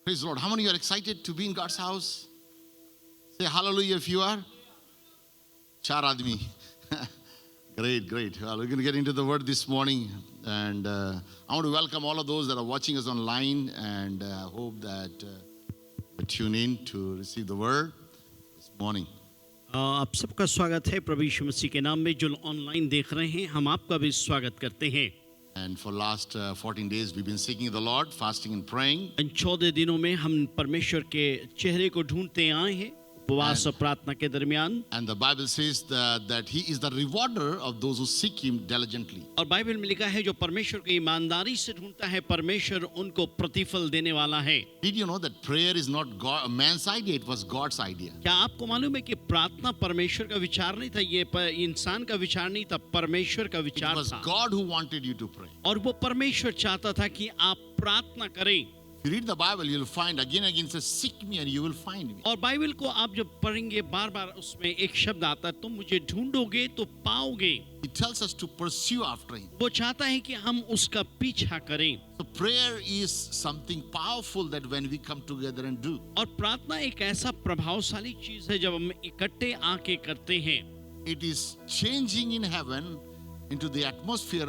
Praise the Lord. How many of you are excited to be in God's house? Say hallelujah if you are. Char admi. Great, great. Well, we're going to get into the word this morning. And I want to welcome all of those that are watching us online. And hope that you tune in to receive the word this morning. आप सबका स्वागत है प्रभु यीशु मसीह के नाम में जो online देख रहे हैं हम आपका भी स्वागत करते हैं। And for last 14 days we've been seeking the Lord, fasting and praying. इन 14 दिनों में हम परमेश्वर के चेहरे को ढूंढते आए हैं उपवास और प्रार्थना के दरमियान। And the Bible says that He is the rewarder of those who seek Him diligently. और बाइबल में लिखा है जो परमेश्वर को ईमानदारी से ढूंढता है परमेश्वर उनको प्रतिफल देने वाला है। Did you know that prayer is not man's idea, it was God's idea? क्या आपको मालूम है कि प्रार्थना परमेश्वर का विचार नहीं था, ये इंसान का विचार नहीं था, परमेश्वर का It विचार was था। God who wanted you to pray. और वो परमेश्वर चाहता था कि आप प्रार्थना करें। If you read the Bible, you'll find again and again it says, seek me and you will find me. और बाइबल को आप जब पढ़ेंगे बार बार उसमें एक शब्द आता है तुम मुझे ढूंढोगे तो पाओगे। He tells us to pursue after Him. वो चाहता है कि हम उसका पीछा करें। So prayer is something powerful that when we come together and do. और प्रार्थना एक ऐसा प्रभावशाली चीज है जब हम इकट्ठे आके करते हैं। It is changing in heaven into the atmosphere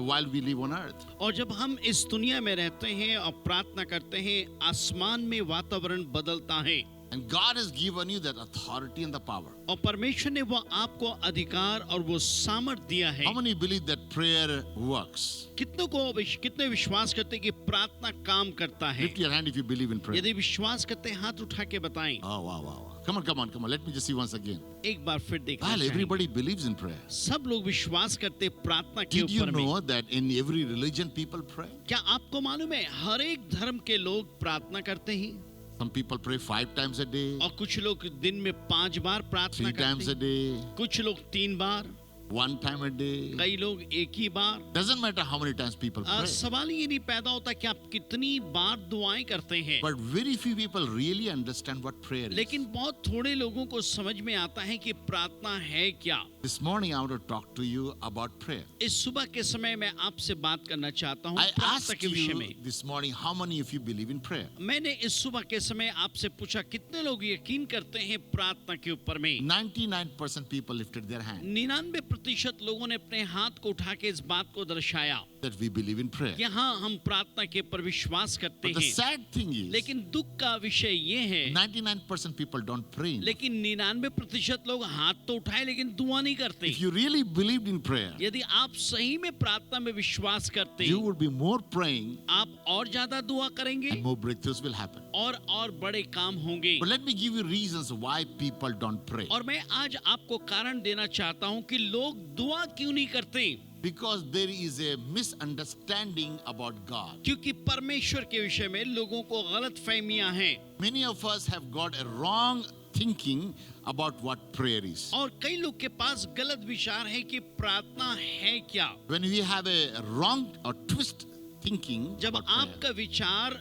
while we live on earth. और जब हम इस दुनिया में रहते हैं और प्रार्थना करते हैं आसमान में वातावरण बदलता है। And God has given you that authority and the power. और परमेश्वर ने वो आपको अधिकार और वो सामर्थ दिया है। How many believe that prayer works? कितने विश्वास करते हैं कि प्रार्थना काम करता है? Lift your hand if you believe in prayer. यदि विश्वास करते हैं हाथ उठा के बताएं। Oh, wow. Come on. Let me just see once again. एक बार फिर देखना Well, चाहिए। everybody believes in prayer. सब लोग विश्वास करते हैं प्रार्थना के Did you ऊपर में। know that in every religion people pray? क्या आपको मालूम है हर एक धर्म के लोग प्रार्थना करते हैं? Some people pray 5 times a day, और कुछ लोग दिन में 5 बार प्रार्थना 3 times करते a हैं, day, कुछ लोग 3 बार, 1 time a day. कई लोग एक ही बार। Doesn't matter how many times people pray. सवाल ये नहीं पैदा होता कि आप कितनी बार दुआएं करते हैं, But very few people really understand what prayer is. लेकिन बहुत थोड़े लोगों को समझ में आता है कि प्रार्थना है क्या। This morning I want to talk to you about prayer. इस सुबह के समय मैं आपसे बात करना चाहता हूँ I प्रार्थना asked के विषय you में। this morning how many of you believe in prayer. मैंने इस सुबह के समय आपसे पूछा कितने लोग यकीन करते हैं प्रार्थना के ऊपर में? 99% people lifted their hand 99% लोगों ने अपने हाथ को उठा के इस बात को दर्शाया that we believe in prayer. कि हाँ हम प्रार्थना के ऊपर विश्वास करते But the हैं। sad thing is लेकिन दुख का विषय ये है 99% people don't pray. लेकिन 99% लोग हाथ तो उठाए लेकिन दुआ नहीं करते। If you really believed in prayer, यदि आप सही में प्रार्थना में विश्वास करते you would be more praying आप और ज्यादा दुआ करेंगे and more breakthroughs will happen. और बड़े काम होंगे। But let me give you reasons why people don't pray. और मैं आज आपको कारण देना चाहता हूँ कि लोग दुआ क्यों नहीं करते। Because there is a misunderstanding about God. क्योंकि परमेश्वर के विषय में लोगों को गलत फहमियां हैं। Many of us have got a wrong thinking about what prayer is. और कई लोग के पास गलत विचार है कि प्रार्थना है क्या। When we have a wrong or twist thinking जब about prayer, आपका विचार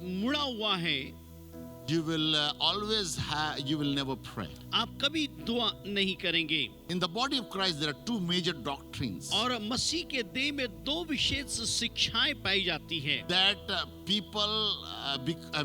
मुड़ा हुआ है you will never pray. आप कभी दुआ नहीं करेंगे। In the body of Christ there are 2 major doctrines और मसीह के देह में 2 विशेष शिक्षाएं पाई जाती हैं। that people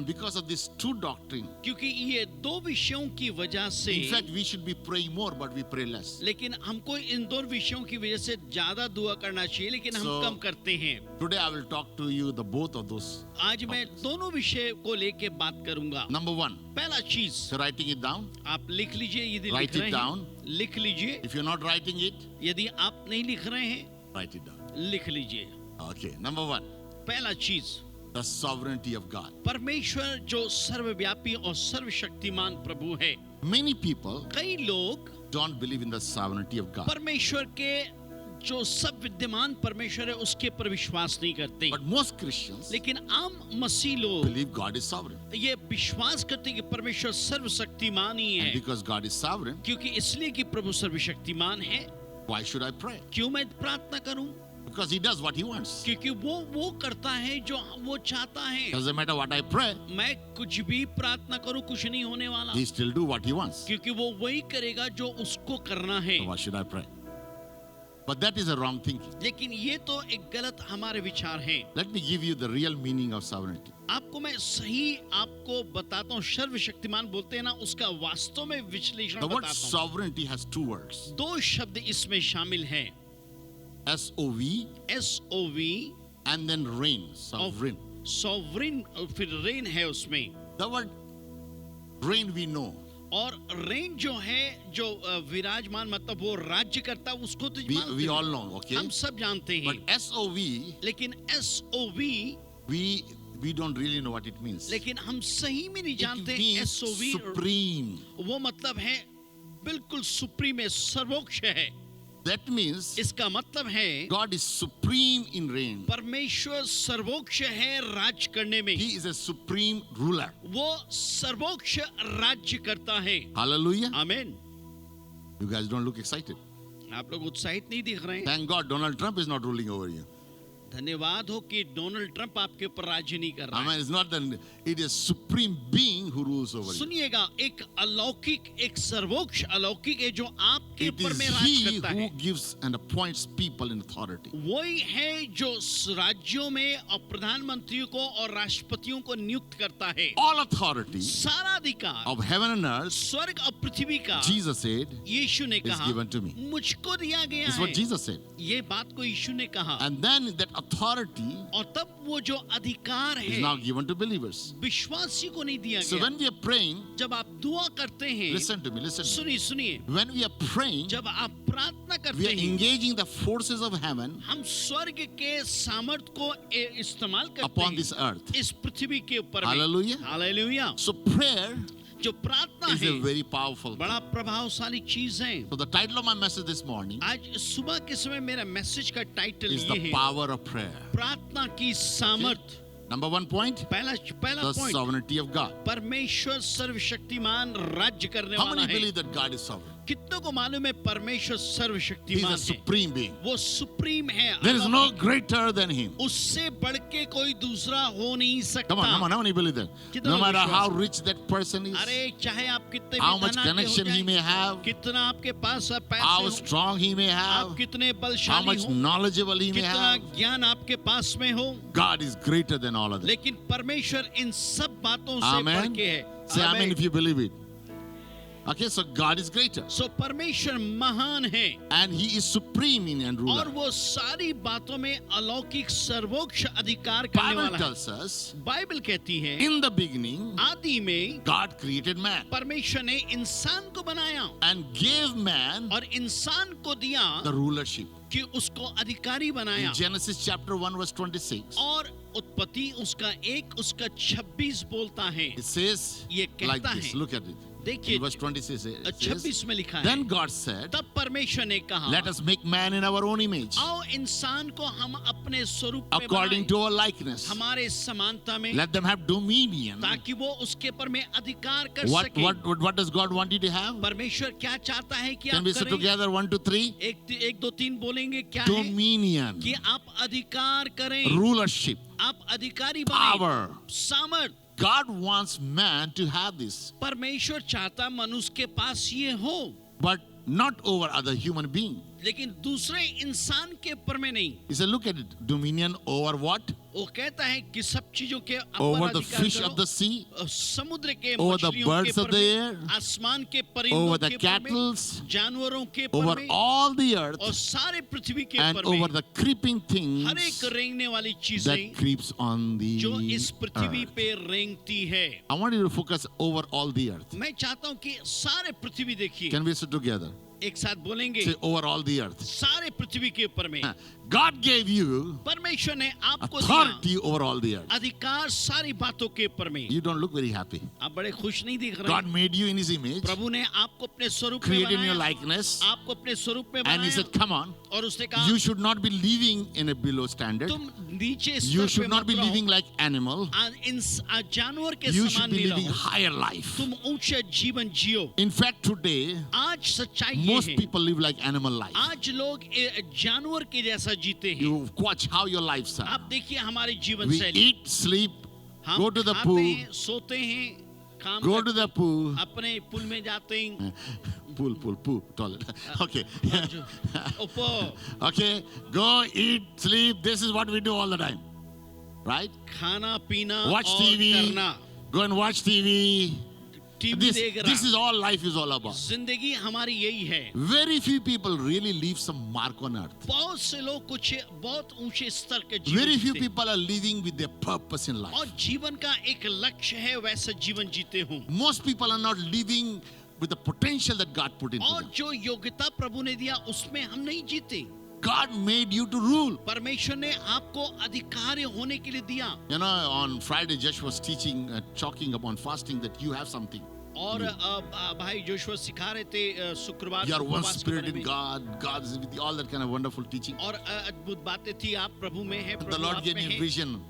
because of these 2 doctrines. क्योंकि ये 2 विषयों की वजह से In fact, we should be praying more, but we pray less. लेकिन हमको इन 2 विषयों की वजह से ज्यादा दुआ करना चाहिए लेकिन हम So, कम करते हैं। Today I will talk to you the both of those. आज मैं दोनों विषय को लेके बात करूंगा। Number 1, पहला चीज so writing it down. आप लिख लीजिए, यदि Write लिख it रहे down. हैं लिख लीजिए, If you're not writing it, यदि आप नहीं लिख रहे हैं write it down. लिख लीजिए। Okay, number 1, पहला चीज the sovereignty of God. परमेश्वर जो सर्वव्यापी और सर्वशक्तिमान प्रभु है। Many people कई लोग don't believe in the sovereignty of God. परमेश्वर के जो सब विद्यमान परमेश्वर है उसके पर विश्वास नहीं करते। But most Christians लेकिन आम मसीह लोग believe God is sovereign. ये विश्वास करते कि परमेश्वर सर्वशक्तिमान ही And है। because God is sovereign, क्योंकि इसलिए कि प्रभु सर्वशक्तिमान है, why should I pray? क्यों मैं प्रार्थना करूं? Because He does what He wants. क्योंकि वो करता है जो वो चाहता है। Doesn't matter what I pray, मैं कुछ भी प्रार्थना करूं कुछ नहीं होने वाला, He still do what He wants. क्योंकि वो वही करेगा जो उसको करना है। So why should I pray? But that is a wrong thinking. लेकिन ये तो एक गलत हमारे विचार हैं। Let me give you the real meaning of sovereignty. आपको मैं सही आपको बताता हूँ, सर्वशक्तिमान बोलते हैं ना, उसका वास्तव में विश्लेषण The word बताता हूँ। sovereignty has two words. दो शब्द इसमें शामिल हैं, S-O-V SOV and then reign, sovereign. Sovereign, फिर रेन है उसमें, The word reign we know. और रेन जो है जो विराजमान मतलब वो राज्य करता है, उसको तो जानते We हैं। all know, okay? हम सब जानते But हैं, S-O-V, लेकिन SOV, we don't really know what it means. लेकिन हम सही में नहीं It जानते means SOV। supreme. वो मतलब है बिल्कुल सुप्रीम है, सर्वोच्च है। That means इसका मतलब है God is supreme in reign. परमेश्वर सर्वोच्च है राज करने में, He is a supreme ruler. वो सर्वोच्च राज्य करता है। Hallelujah. आमीन। You guys don't look excited. आप लोग उत्साहित नहीं दिख रहे हैं। Thank God Donald Trump is not ruling over you. धन्यवाद हो कि डोनाल्ड ट्रंप आपके ऊपर राज्य नहीं कर रहा I है। mean, it's not that it is supreme being who rules over you. सुनिएगा, एक अलौकिक, एक सर्वोच्च अलौकिक है जो आपके It ऊपर is में राज He करता who है। gives and appoints people in authority. वही है जो राज्यों में और प्रधानमंत्रियों को और राष्ट्रपतियों को नियुक्त करता है। All authority सारा अधिकार of heaven and earth, स्वर्ग और पृथ्वी का, Jesus said, यीशु ने is कहा, given to me. मुझको दिया गया This is what है। Jesus said. ये बात को यीशु ने कहा, And then that authority और तब वो जो अधिकार is है now given to believers. विश्वासी को नहीं दिया So गया। when we are praying, जब आप दुआ करते हैं, listen to me, listen to me. सुनिए सुनिए, When we are praying, जब आप प्रार्थना we करते are हैं, engaging the forces of heaven हम स्वर्ग के सामर्थ को इस्तेमाल करते upon हैं this earth. इस पृथ्वी के ऊपर में। Hallelujah. हालेलुया। So prayer जो प्रार्थना is है a very powerful thing. बड़ा प्रभावशाली चीज है। So the title of my message this morning आज सुबह के समय मेरा मैसेज का टाइटल is ये the है, power of prayer. प्रार्थना की सामर्थ। Number one point, पहला the point, sovereignty of God. परमेश्वर सर्वशक्तिमान राज्य करने How वाला many है। believe that God is sovereign? कितनों को मालूम है परमेश्वर He is सर्वशक्तिमान a है, supreme being. वो सुप्रीम है, There is no अलौकिक। greater than Him. उससे बढ़ के कोई दूसरा हो नहीं सकता। Come on, come on, how many believe that? कितना No matter विश्वास how है? rich that person is, अरे चाहे आप कितने how भी much धनाढ्य हो connection he जाएं, may have, कितना आपके पास पैसे how हो, strong he may आप have, कितने how बलशाली much हो, knowledgeable he may कितना have, ज्ञान आपके पास में हो, God is greater than all of that. लेकिन परमेश्वर इन सब बातों से बढ़ Amen. के है। Say amen if you believe it. Okay, so God is greater. सो परमेश्वर महान है And He is supreme in and और ruler. वो सारी बातों में अलौकिक सर्वोच्च अधिकार करने Bible वाला है। tells us, बाइबल कहती है, in the beginning, आदि में God created man परमेश्वर ने इंसान को बनाया and gave man और इंसान को दिया the rulership. कि उसको अधिकारी बनाया। In Genesis chapter 1 verse 26, और उत्पत्ति उसका 1 उसका 26 बोलता है, it says ये like कहता this. है, Look at it. देखिए In verse 26 it says, 26 में लिखा है, then God said, तब परमेश्वर ने कहा, let us make man in our own image, आओ इंसान को हम अपने स्वरूप में according बनाएं, to our likeness. हमारे समानता में, Let them have dominion. ताकि वो उसके पर में अधिकार कर What, सके। what does God want you to have? परमेश्वर क्या चाहता है कि Can आप we say करें? together 1, 2, 3? 1 2 3 बोलेंगे, क्या है Dominion, कि आप अधिकार करें, rulership, आप अधिकारी बने, power. सामर्थ। God wants man to have this, परमेश्वर चाहता मनुष्य के पास ये हो, but not over other human being. लेकिन दूसरे इंसान के ऊपर में नहीं। He said, look at it. Dominion over what? वो कहता है कि सब चीजों के ऊपर Over the अधिकार fish करो, of the sea, समुद्र के over the मछलियों के birds of ऊपर the में, air, आसमान के over परिंदों the के ऊपर में, cattle, जानवरों के ऊपर over में all the और earth, सारे पृथ्वी के and ऊपर में, over the creeping हर एक things रेंगने वाली that चीजें creeps on the जो इस पृथ्वी earth. पे रेंगती है। I want you to focus over all the earth. मैं चाहता हूँ कि सारे पृथ्वी देखिए, Can we sit together? एक साथ बोलेंगे, Say over all the earth. सारे पृथ्वी के ऊपर में। God gave you परमेश्वर ने आपको दिया authority over all the earth. अधिकार सारी बातों के ऊपर में। You don't look very happy. आप बड़े खुश नहीं दिख रहे। God made you in His image, प्रभु ने आपको अपने स्वरूप में created in your बनाया, likeness, आपको अपने स्वरूप में and He बनाया said, come on, और उसने कहा you should not be living in a below standard. तुम नीचे You स्तर should पे not मत be रहो, living like animal. जानवर के You समान should be नहीं living रहो, higher life. तुम ऊंचे जीवन जियो। In fact, today, आज सच्चाई ये most है, people live like animal life. आज लोग जानवर के जैसा जीते हैं। You watch how your lives are. आप देखिए हमारी जीवन We शैली, eat, sleep, हम go to the खाते pool, हैं, सोते हैं, काम go करते to the pool. हैं, अपने पुल में जाते हैं, Pool, toilet. Okay. ऊपर Okay, go eat, sleep. This is what we do all the time. right? खाना पीना Watch और TV. करना, Go and watch TV. TV देख This रहा, is all life is all about. जिंदगी हमारी यही है। Very few people really leave some mark on earth. बहुत से लोग कुछ बहुत ऊंचे स्तर के Very जीवन few जीते, people are living with their purpose in life. और जीवन का एक लक्ष्य है वैसा जीवन जीते हूँ। Most people are not living with the potential that God put into और them. जो योग्यता प्रभु ने दिया उसमें हम नहीं जीते। God made you to rule. परमेश्वर ने आपको अधिकारी होने के लिए दिया। You know, on Friday, Josh was teaching, talking about fasting, that you have something. और भाई जोशुआ सिखा रहे थे शुक्रवार You are को one उपवास के spirit बारे in में। God. God is with you. All that kind of wonderful teaching. और अद्भुत बातें थी, आप प्रभु में हैं, The प्रभु Lord आप gave में me a हैं। vision.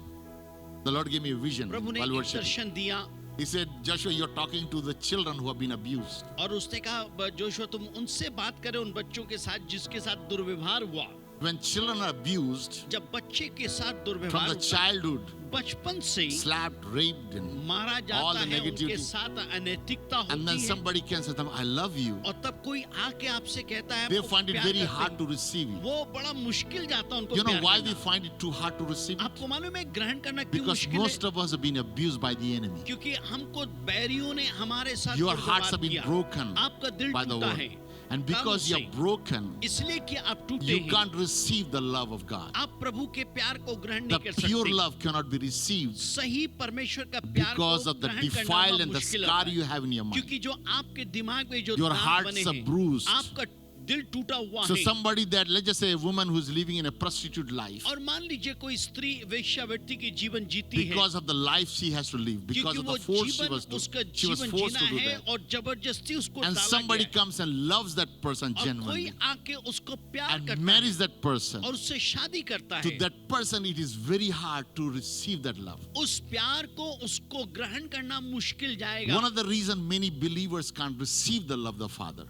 The Lord gave me a vision प्रभु ने while एक worshiping. दर्शन दिया He said, Joshua, you're talking to the children who have been abused. और उसने कहा जोशुआ तुम उनसे बात करें उन बच्चों के साथ जिसके साथ दुर्व्यवहार हुआ। When children are abused जब बच्चे के साथ from दुर्व्यवहार the होता है, childhood, बचपन से ही slapped, raped, and मारा all जाता the है, negativity. उनके साथ अनैतिकता and then होती है, somebody can say to them, I love you. और तब कोई आके आपसे कहता है They आपको find it प्यार very करते hard हैं। to receive it. वो बड़ा मुश्किल जाता है उनको You know प्यार why करना। we find it too hard to receive it? आपको मालूम है ग्रहण करना क्यों Because मुश्किल most है? of us have been abused by the enemy. क्योंकि हमको बैरियों ने हमारे साथ Your दुर्व्यवहार hearts have been किया। broken आपका दिल by the टूटा word. है, And because कामों you're से। broken, इसलिए कि आप टूटे you हैं, can't receive the love of God. आप प्रभु के प्यार को ग्रहण The नहीं कर pure सकते। love cannot be received सही परमेश्वर का प्यार because को of the ग्रहण defile करना and the मुश्किल scar होता है। you have in your mind. क्योंकि जो आपके दिमाग में जो Your दाग hearts बने are हैं, bruised. आपका दिल टूटा हुआ So है। somebody that, let's just say a woman who's living in a prostitute life, और मान लीजिए कोई स्त्री वेश्यावृत्ति की जीवन जीती है, because of the life she has to live, because क्योंकि of वो the force she जीवन was उसका forced जीवन to जीना do है that. और जबरदस्ती उसको And डाला somebody गया है। comes and loves that person और कोई genuinely आके उसको प्यार and करता marries है that person. और उससे शादी करता To है, that person, it is very hard to receive that love. उस प्यार को उसको ग्रहण करना मुश्किल जाएगा। One of the reasons many believers can't receive the love of the Father,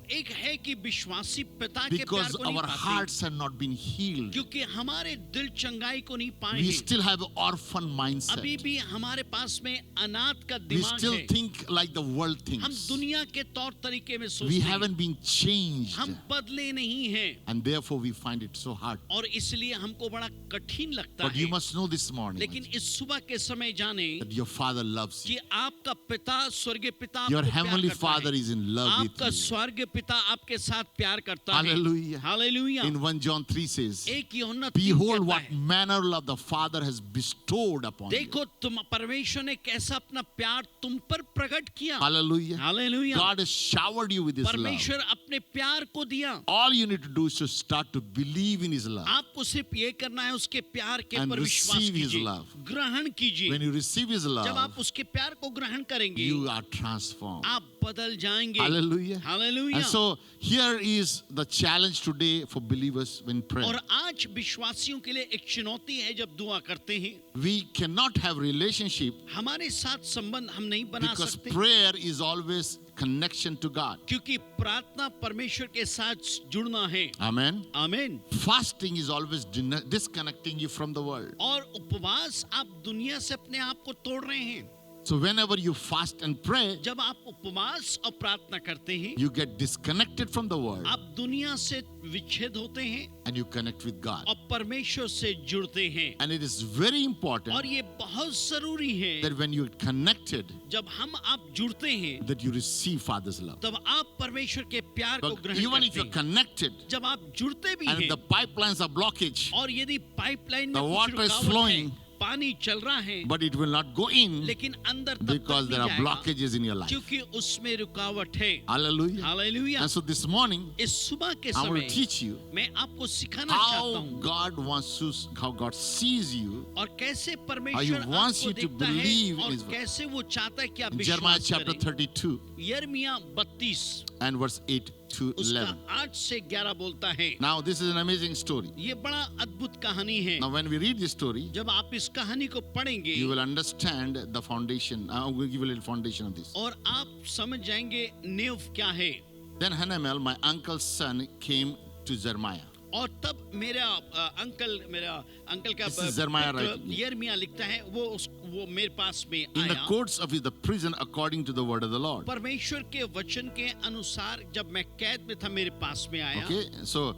एक है कि विश्वासी पिता के प्यार because को नहीं our पाते, hearts have not been healed. क्योंकि हमारे दिल चंगाई को नहीं पाए We हैं। still have an orphan अभी mindset. भी हमारे पास में अनाथ का We दिमाग still है। think like the world हम thinks. दुनिया के तौर तरीके में We सोचते हैं, haven't been changed. हम बदले नहीं हैं, And therefore we find it so hard. और इसलिए हमको बड़ा कठिन लगता But you है। must know this morning लेकिन इस सुबह के समय जाने that your Father loves कि you. आपका पिता स्वर्गीय पिता Your आपको प्यार heavenly करता Father है। is in love with आपका you. स्वर्गीय पिता आपके साथ प्यार करता है। Hallelujah. Hallelujah. In 1 John 3 says, एक यूहन्ना 3 Behold कहता what है, manner of the Father has bestowed upon you. देखो तुम परमेश्वर ने कैसा अपना प्यार तुम पर प्रकट किया। Hallelujah. Hallelujah. God has showered you with His love. परमेश्वर अपने प्यार को दिया। All you need to do is to start to believe in His love. आपको सिर्फ ये करना है उसके प्यार के And पर विश्वास receive His कीजिए, love. ग्रहण कीजिए। When you receive His जब love, आप उसके प्यार को ग्रहण करेंगे, you are transformed. आप बदल जाएंगे। Hallelujah. Hallelujah. And so here is the challenge today for believers when और prayer. आज विश्वासियों के लिए एक चुनौती है जब दुआ करते हैं, We cannot have relationship हमारे साथ संबंध हम नहीं बना because सकते, prayer is always connection to God. क्योंकि प्रार्थना परमेश्वर के साथ जुड़ना है। Amen. आमीन। Fasting is always disconnecting you from the world. और उपवास आप दुनिया से अपने आप को तोड़ रहे हैं। So whenever you fast and pray, जब आप उपवास और प्रार्थना करते हैं, you get disconnected from the world आप दुनिया से विच्छेद होते हैं and you connect with God. और परमेश्वर से जुड़ते हैं। And it is very important और ये बहुत जरूरी है, that when you're connected, जब हम आप जुड़ते हैं that you receive Father's love. तब आप परमेश्वर के प्यार को But ग्रहण even if करते you're हैं। connected जब आप जुड़ते भी and हैं the pipelines are blockage, और यदि पाइपलाइन में the कुछ water is रुकावट flowing, है, पानी चल रहा है, but it will not go in लेकिन अंदर तब because तक there नहीं are जाएगा, blockages in your life. क्योंकि उसमें रुकावट है। Hallelujah. Hallelujah. And so this morning, इस सुबह के I want समय to teach you मैं आपको सिखाना चाहता how हूँ God wants to, how God sees you. और कैसे How परमेश्वर He wants आपको you to देखता believe है in और His word. कैसे वो चाहता है कि आप In Jeremiah विश्वास chapter करें। 32 यिर्मयाह 32 and verse 8 to उसका 11. 8 से 11 बोलता है। Now this is an amazing story. ये बड़ा अद्भुत कहानी है। Now when we read this story, जब आप इस कहानी को पढ़ेंगे you will understand the foundation. I'm going to give you a little foundation of this. और आप समझ जाएंगे नींव क्या है। Then Hanamel, my uncle's son, came to Jeremiah. और तब मेरा अंकल का This is Jeremiah पुत्र writing. यिर्मयाह लिखता है, वो मेरे पास में In the आया। courts of the prison according to the word of the Lord. परमेश्वर के वचन के अनुसार जब मैं कैद में था मेरे पास में आया। Okay, so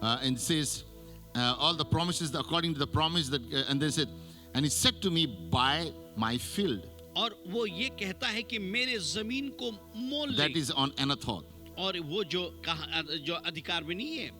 and it says all the promises according to the promise that, and they said, And he said to me, buy my field और वो ये कहता है कि मेरे जमीन को मोल that ले। is on Anathoth. और वो जो कहा जो अधिकार में नहीं है,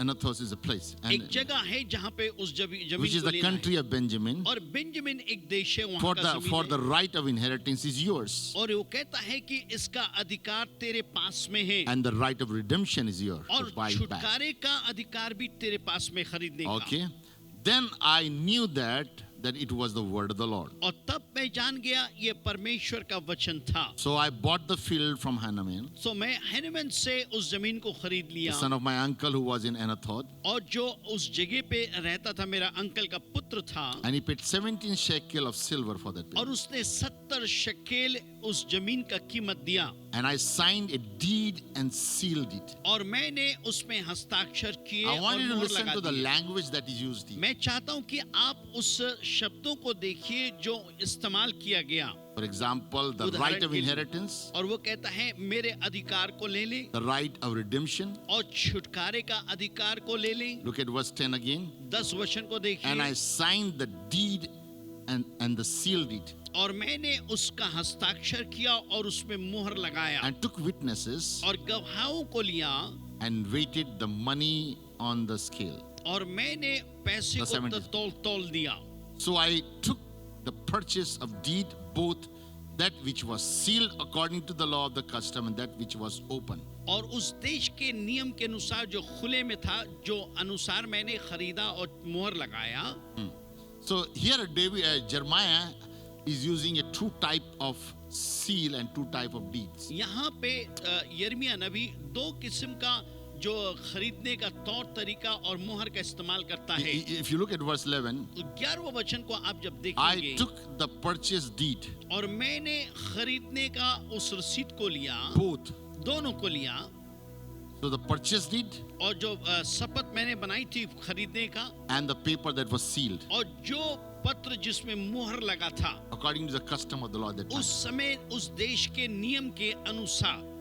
Anathoth is a place. एक And, जगह है जहाँ पे उस which जमीन is को the लेना country of Benjamin. है। और बेंजामिन एक देश है, वहाँ For का the जमीन for है। the right of inheritance is yours. और वो कहता है कि इसका अधिकार तेरे पास में है, And the right of redemption is yours और to buy it back. छुटकारे का अधिकार भी तेरे पास में खरीदने का। Okay. Then I knew that it was the word of the Lord. और तब मैं जान गया ये परमेश्वर का वचन था। So I bought the field from Hananiah, तो मैं हैनमन से उस जमीन को खरीद the लिया, son of my uncle who was in Anathoth, और जो उस जगह पे रहता था, मेरा अंकल का पुत्र था, and he paid 17 shekel of silver for that और field. उसने 70 शकेल उस जमीन का कीमत दिया, And I signed a deed and sealed it. और मैंने उसमें हस्ताक्षर किए I और want you to मोहर listen लगा to the दिए। language that is used here. मैं चाहता हूं कि आप उस शब्दों को देखिए जो इस्तेमाल किया गया। For example, the उदाहरण right of के लिए। inheritance, और वो कहता है मेरे अधिकार को ले ले, the right of redemption. और छुटकारे का अधिकार को ले ले। Look at verse 10 again. 10 वचन को And I देखिए, signed the deed and the sealed it, और मैंने उसका हस्ताक्षर किया और उसमें मोहर लगाया, and took witnesses और गवाहों को लिया, and weighted the money on the scale. और मैंने पैसे The को 70. तौल दिया। So I took the purchase of deed, both that which was sealed according to the law of the custom and that which was open. और उस देश के नियम के अनुसार जो खुले में था, जो अनुसार मैंने खरीदा और मोहर लगाया। So here Jeremiah is using a two type of seal and two type of deeds. यहाँ पे यिर्मयाह नबी दो किस्म का जो खरीदने का तौर तरीका और मोहर का इस्तेमाल करता है। If you look at verse 11, 11वें वचन को आप जब I देखेंगे, took the purchase deed, और मैंने खरीदने का उस रसीद को लिया, both. दोनों को लिया, So the purchase deed और जो शपथ मैंने बनाई थी खरीदने का, and the paper that was sealed और जो पत्र जिसमें मोहर लगा था, according to the custom of the law at that time. उस समय उस देश के नियम के अनुसार।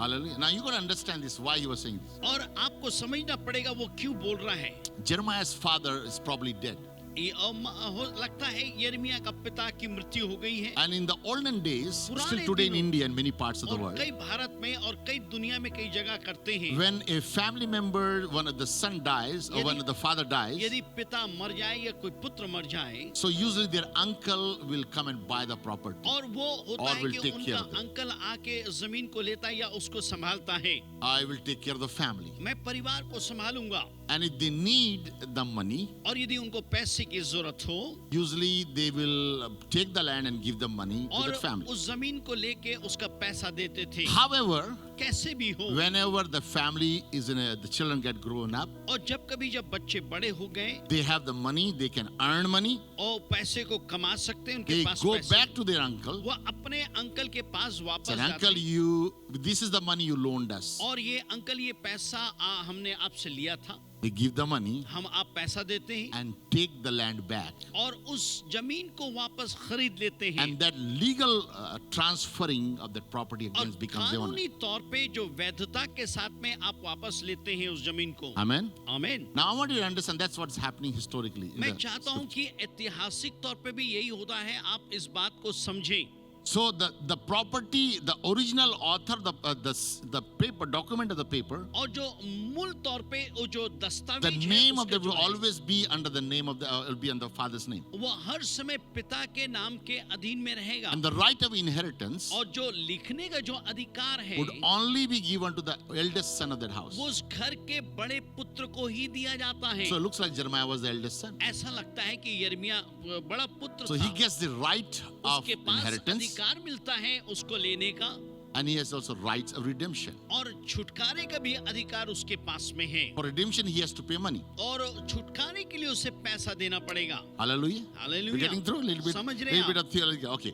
Hallelujah. Now you got to understand this, why he was saying this. और आपको समझना पड़ेगा वो क्यों बोल रहा है। Jeremiah's father is probably dead. लगता है यिर्मयाह का पिता की मृत्यु हो गई है, And in the olden days, still पुराने today in दिनों- India and many parts of the और world, कई भारत में और कई दुनिया में कई जगह करते हैं। when a family member, one of the son dies or when the father dies, यदि पिता मर जाए या कोई पुत्र मर जाए, so usually their uncle will come and buy the property. और वो होता Or है will कि take care उनका of them. अंकल आके जमीन को लेता है या उसको संभालता है। I will take care of the family. मैं परिवार को संभालूंगा, And if they need the money, और यदि उनको पैसे की जरूरत हो, usually they will take the land and give the money to और the family. उस जमीन को लेके उसका पैसा देते थे। However, कैसे भी हो, whenever the family is the children get grown up, और जब कभी जब बच्चे बड़े हो गए they have the money, they can earn money, और पैसे को कमा सकते हैं, उनके they पास go पैसे, back to their uncle. वो अपने अंकल के पास वापस Say, जाते uncle, this is the money you loaned us. और ये अंकल ये पैसा हमने आपसे लिया था, They give the money हम आप पैसा देते हैं and take the land back. और उस जमीन को वापस खरीद लेते हैं, And that legal transferring of that property और again becomes the owner. कानूनी तौर पे जो वैधता के साथ में आप वापस लेते हैं उस जमीन को। Amen. आमीन। Now I want you to understand that's what's happening historically. in मैं the चाहता हूं कि ऐतिहासिक तौर पे भी यही होता है, आप इस बात को समझें। So the property, the original author, the paper document of the paper, और जो मूल तौर पे वो जो the दस्तावेज name है of the उसका will जो है, always be under the name of the will be under the father's name, वो हर समय पिता के नाम के अधीन में रहेगा, and the right of inheritance और जो लिखने का जो अधिकार है would only be given to the eldest son of that house. वो उस घर के बड़े पुत्र को ही दिया जाता है। So it looks like Jeremiah was the eldest son. ऐसा लगता है कि यिर्मयाह बड़ा पुत्र So था, he gets the right of उसके पास inheritance, अधिकार मिलता है उसको लेने का, and he has also rights of redemption. और छुटकारे का भी अधिकार उसके पास में है, For redemption, he has to pay money. और छुटकारे के लिए उसे पैसा देना पड़ेगा। Hallelujah. Hallelujah. We're getting through a little bit, समझ रहे little bit आप? of theology. Okay.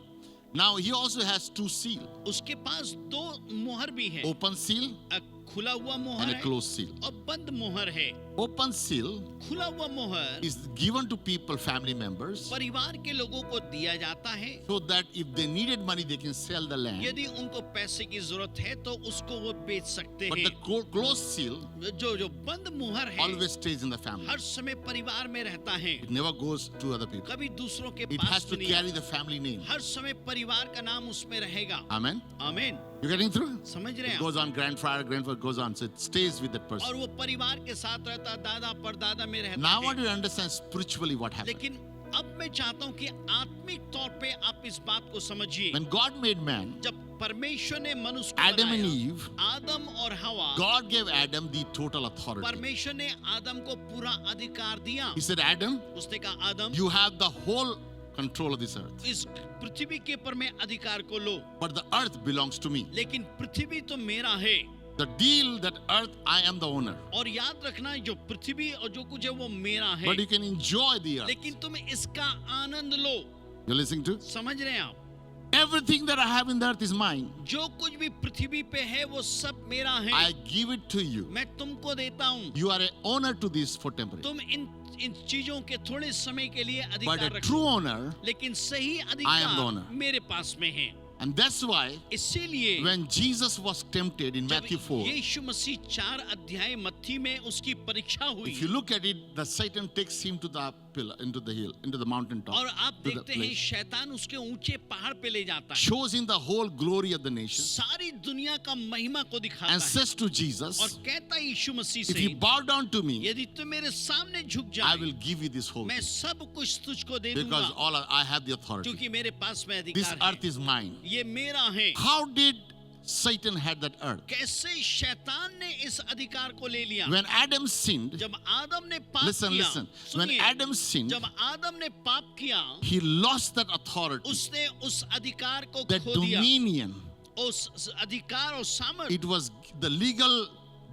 Now he also has two seal. उसके पास दो मुहर भी है, Open seal खुला हुआ and मोहर a है closed seal. और बंद मोहर है। Open seal खुला हुआ मोहर is given to people, family members, परिवार के लोगों को दिया जाता है, so that if they needed money, they can sell the land. यदि उनको पैसे की जरूरत है तो उसको वो बेच सकते But हैं। the closed seal जो बंद मोहर है always stays in the family. हर समय परिवार में रहता है, It never goes to other people. कभी दूसरों के It has पास to नहीं carry आता। the family name. हर समय परिवार का नाम उसमें रहेगा। Amen. आमीन। You getting through? समझ रहे It हैं goes आप? on, grandfather goes on, so it stays with that और person. वो परिवार के साथ रहता, दादा परदादा में रहता Now I है। want you to understand spiritually what happened. लेकिन अब मैं चाहता हूँ कि आत्मिक तौर पे आप इस बात को समझिए। When God made man, जब परमेश्वर ने मनुष्य को Adam and बनाया, Eve, आदम और हवा, God gave Adam the total authority. परमेश्वर ने आदम को पूरा अधिकार दिया। He said, Adam, उसने कहा आदम, you have the whole control of this earth, इस पृथ्वी के ऊपर में अधिकार को लो, but the earth belongs to me. लेकिन पृथ्वी तो मेरा है। The deal, that earth, I am the owner. और याद रखना जो पृथ्वी और जो कुछ है वो मेरा है, But you can enjoy the earth. लेकिन तुम इसका आनंद लो। You're listening to? समझ रहे हैं आप? Everything that I have in the earth is mine. जो कुछ भी पृथ्वी पे है वो सब मेरा है। I give it to you. मैं तुमको देता हूँ। You are an owner to this for temporary. तुम इन चीजों के थोड़े समय के लिए But अधिकार a रखो, true owner, लेकिन सही I am the owner. अधिकार मेरे पास में है। and that's why इसीलिए when Jesus was tempted in जब Matthew 4, यीशु मसीह 4 अध्याय मत्ती में उसकी परीक्षा हुई, if you look at it, the Satan takes him to the pillar, into the hill, into the mountain top, और आप to the देखते हैं place. शैतान उसके ऊंचे पहाड़ पे ले जाता है, Shows him the whole glory of the nation सारी दुनिया का महिमा को दिखाता and है says to और Jesus, कहता है यीशु मसीह if से, you bow down to me, यदि तू मेरे सामने झुक I जाए will give you this whole मैं thing, सब कुछ तुझको दे because दूंगा, all I have the authority. क्योंकि मेरे पास में This अधिकार earth है, is mine. ये मेरा है। How did Satan had that earth? कैसे शैतान ने इस अधिकार को ले लिया? When Adam sinned, जब आदम ने पाप listen, किया, listen. When सुनिए, Adam sinned, जब आदम ने पाप किया, he lost that authority, उसने उस अधिकार को that खो दिया, dominion. उस अधिकार और सामर्थ It was the legal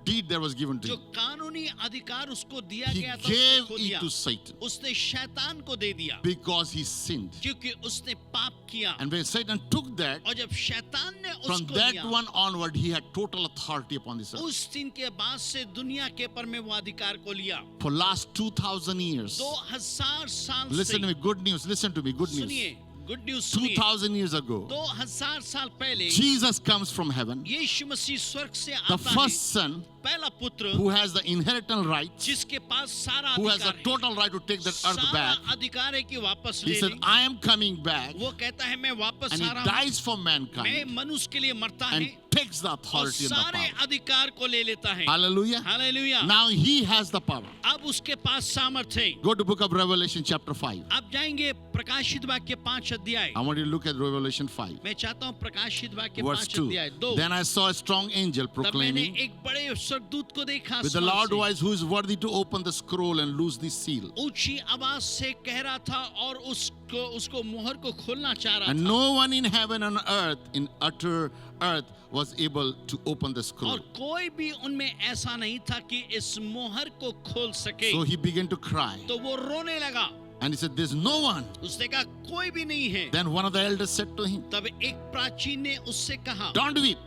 deed that was given to जो him. कानूनी अधिकार उसको दिया He गया था, gave उसने खो it दिया, to Satan उसने शैतान को दे दिया, because he sinned. क्योंकि उसने पाप किया। And when Satan took that, और जब शैतान ने from उसको that दिया, one onward, he had total authority upon this earth. उस दिन के बाद से दुनिया के पर में वो अधिकार को लिया। For last 2,000 years. 2000 साल Listen to से, me, good news. Listen to me, good news. सुनिए, गुड न्यूज सुनिए, 2,000 years ago, 2000 साल पहले Jesus comes from heaven, यीशु मसीह स्वर्ग से the आता है, first son पहला पुत्र who has the inheritance rights, जिसके पास सारा who has the अधिकार है, total right to take that earth सारा back. अधिकार है कि वापस He ले said, ले। I am coming back, वो कहता है मैं वापस and आ he रहा हूँ, dies for मैं mankind मनुष्य के लिए मरता and है takes the और authority and the सारे power. अधिकार को ले लेता है। Hallelujah. Hallelujah. Now he has the power. अब उसके पास सामर्थ है। Go to book of Revelation chapter 5. आप जाएंगे प्रकाशित वाक्य 5 अध्याय, I want you to look at Revelation 5, मैं चाहता हूँ प्रकाशित वाक्य verse 5 2. अध्याय 2। Then I saw a strong angel तब मैंने proclaiming एक बड़े स्वर्गदूत को देखा with the आसमान loud से, voice, who is worthy to open the scroll and loose the seal. ऊंची आवाज से कह रहा था और उसको मुहर को खोलना चाह रहा And था, no one in heaven and earth, in utter earth, was able to open the और scroll. कोई भी उनमें ऐसा नहीं था कि इस मुहर को खोल सके। So he began to cry. तो वो रोने लगा, And he said, there's no one. उसने कहा कोई भी नहीं है। Then one of the elders said to him, तब एक प्राचीन ने उससे कहा, don't weep.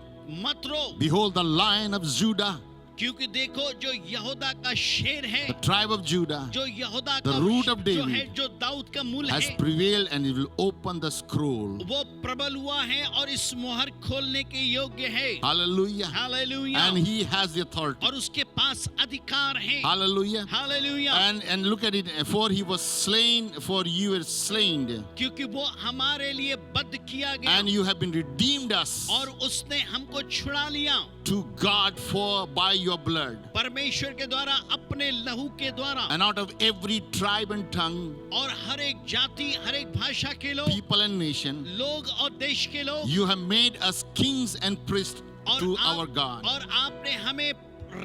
मत रो, Behold, the Lion of Judah, क्योंकि देखो जो यहूदा का शेर है, the tribe of Judah, जो यहूदा the का root of जो David, है, जो दाऊद का मूल has है, prevailed and he will open the scroll. वो प्रबल हुआ है और इस मुहर खोलने के योग्य है। Hallelujah. Hallelujah. And he has the authority. और उसके पास अधिकार है। Hallelujah. Hallelujah. And look at it, for he was slain, for you were slain, क्योंकि वो हमारे लिए बद्ध किया गया and you have been redeemed us और उसने हमको छुड़ा लिया to God for by your blood, परमेश्वर के द्वारा, अपने लहू के द्वारा, and out of every tribe and tongue, और हर एक जाति, हर एक भाषा के लोग, people and nation, लोग और देश के लोग, you have made us kings and priests और to आप- our God, और आपने हमें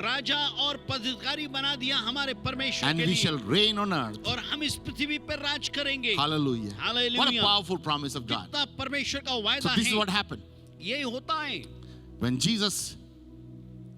राजा और पदाधिकारी बना दिया हमारे परमेश्वर and के we लिए, shall reign on earth. और हम इस पृथ्वी पर राज करेंगे। Hallelujah. Hallelujah. What a powerful promise of God. कितना परमेश्वर का So वायदा this is है। what happened यही होता है when Jesus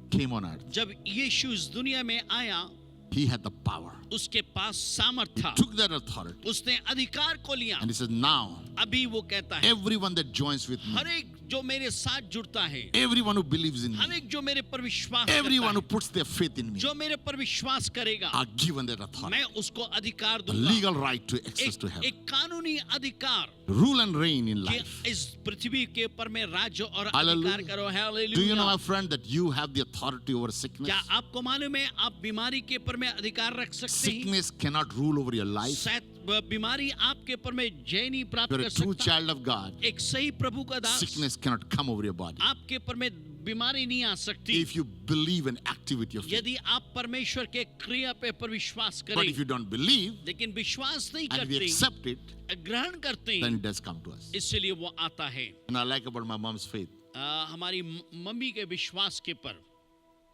came on earth. जब यीशु इस दुनिया में आया, He had the power. उसके पास सामर्थ था, Took that authority उसने अधिकार को लिया। and he said, now अभी वो कहता है everyone that joins with me, हर एक जो मेरे साथ जुड़ता है, everyone who believes in her me, एक जो मेरे पर विश्वास everyone करता who है, puts their faith in me जो मेरे पर विश्वास करेगा, are given that authority, मैं उसको अधिकार a दूंगा, legal right to access to heaven, एक कानूनी अधिकार rule and reign in कि life. इस पृथ्वी के ऊपर में राज्य और Hallelujah. अधिकार करो. Do you know, hallelujah. my friend, that you have the authority over sickness? क्या आपको मालूम है आप बीमारी के ऊपर में अधिकार रख सकते हैं? Sickness cannot rule over your life. शायद बीमारी आपके ऊपर में जय नहीं प्राप्त You're कर a true सकता. child of God. एक सही प्रभु का दास, Sickness cannot come over your body. आपके ऊपर में बीमारी नहीं आ सकती If you believe and activate your faith. यदि आप परमेश्वर के क्रिया पे पर विश्वास But करें. if you don't believe लेकिन विश्वास नहीं and we करते, accept it, ग्रहण करते then हैं, it does come to us. इसलिए वो आता है. And I like about my mom's faith. हमारी मम्मी के विश्वास के पर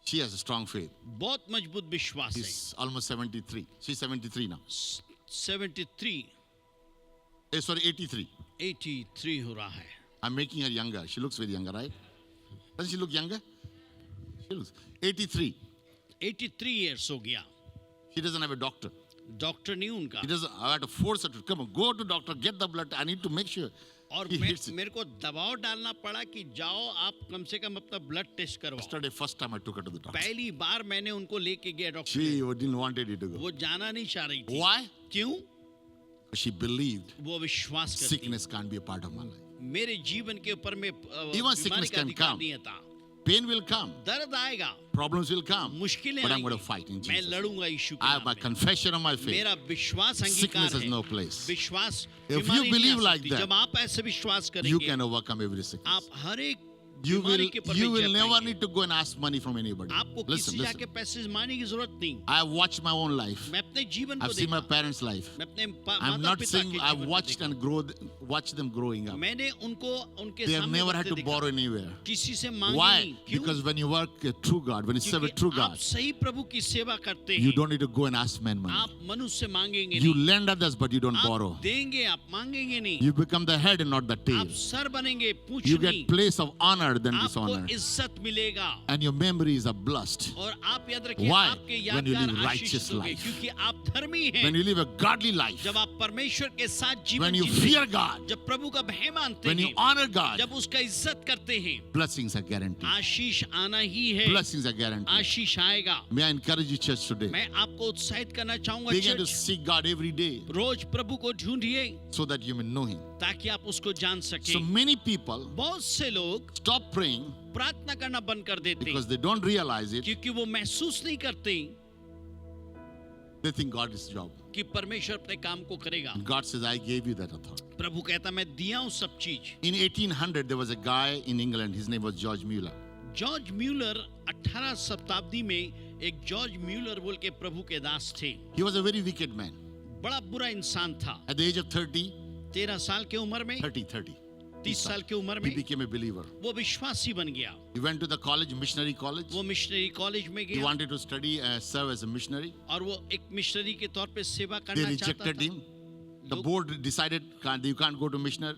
She has a strong faith. बहुत मजबूत विश्वास है. She's almost 73. She's 73 now. 73 Sorry, 83. 83 हो रहा है. I'm making her younger. She looks very younger, right? Doesn't she look younger? She looks 83. 83 years हो गया. She doesn't have a doctor. Doctor नहीं उनका. He doesn't. I had to force her to come on, go to doctor, get the blood. I need to make sure. और He hates it. मेरे को दबाव डालना पड़ा कि जाओ आप कम से कम अपना ब्लड टेस्ट करवाओ. Yesterday, first time I took her to the doctor. पहली बार मैंने उनको लेके गया doctor. She didn't wanted it to go. वो जाना नहीं चाह रही थी. Why? क्यों? She believed वो विश्वास करती. sickness can't be a part of my life. मेरे जीवन के ऊपर में Even बीमारी sickness का can अधिकार come. नहीं था. Pain will come. दर्द आएगा, Problems will come. मुश्किलें But I'm going to आएंगी. fight in मैं Jesus. लड़ूंगा यीशु के I have नाम my में. confession of my faith. मेरा विश्वास Sickness अंगीकार has है. no place. विश्वास If बीमारी you नहीं believe आ like सकती. that, जब आप ऐसे विश्वास You करेंगे, can overcome every sickness. आप हर एक You will, बीमारी के ऊपर you में will जय never पाएंगे. need to go and ask money from anybody. आपको Listen, किसी listen. जाके पैसे मांगने की जरूरत नहीं. I have watched my own life. मैं अपने जीवन को I've seen my देखा. parents' life. मैं अपने I'm माता not पिता saying के I've जीवन को watched देखा. and watched them growing up. मैंने उनको उनके They have सामने never had बढ़ते to देखा. borrow anywhere. किसी से मांगे Why? नहीं. क्यों? Because when you work a true God, when you serve a क्योंकि true आप God, सही प्रभु की सेवा करते you हैं. don't need to go and ask men money. आप मनुष्य से मांगेंगे You नहीं. lend others, but you don't आप borrow. देंगे, आप मांगेंगे नहीं. You become the head and not the tail. आप सर बनेंगे, पूछ You नहीं. get place of honor than आपको dishonor. इज्जत मिलेगा. And your memories are blessed. और आप याद रखिए, Why? आपके When you यादगार live righteous आशीषित होंगे, life. क्योंकि आप धर्मी हैं. When you live a godly life, जब आप परमेश्वर के साथ जीवन when you जीते fear हैं, God, जब प्रभु का भय मानते when you हैं, honor God, जब उसका इज्जत करते हैं, blessings are guaranteed. आशीष आना ही है. Blessings are guaranteed. आशीष आएगा. May I encourage you, church, today? मैं आपको उत्साहित करना चाहूंगा, Begin to church, seek God every day रोज प्रभु को ढूंढिए so that you may know Him. ताकि आप उसको जान So सकें. many people बहुत से लोग stop praying प्रार्थना करना बंद कर देते because हैं they don't realize it. क्योंकि वो महसूस नहीं करते They think God is job. कि परमेश्वर अपने काम को करेगा. And God says, I gave you that authority. प्रभु कहता मैं दिया हूं सब चीज. In 1800, there was a guy in England. His name was George Mueller. George Mueller 18 शताब्दी में एक जॉर्ज म्यूलर बोल के प्रभु के दास थे. He was a very wicked man. बड़ा बुरा इंसान था. At the age of 30, 13 साल की उम्र में, 30 साल की उम्र he में became a believer. वो विश्वासी बन गया. He went to the college, missionary college. वो मिशनरी कॉलेज में He गया wanted to study, serve as a missionary. और वो एक मिशनरी के तौर पे सेवा They करना चाहता rejected था. him. The board decided you can't go to mission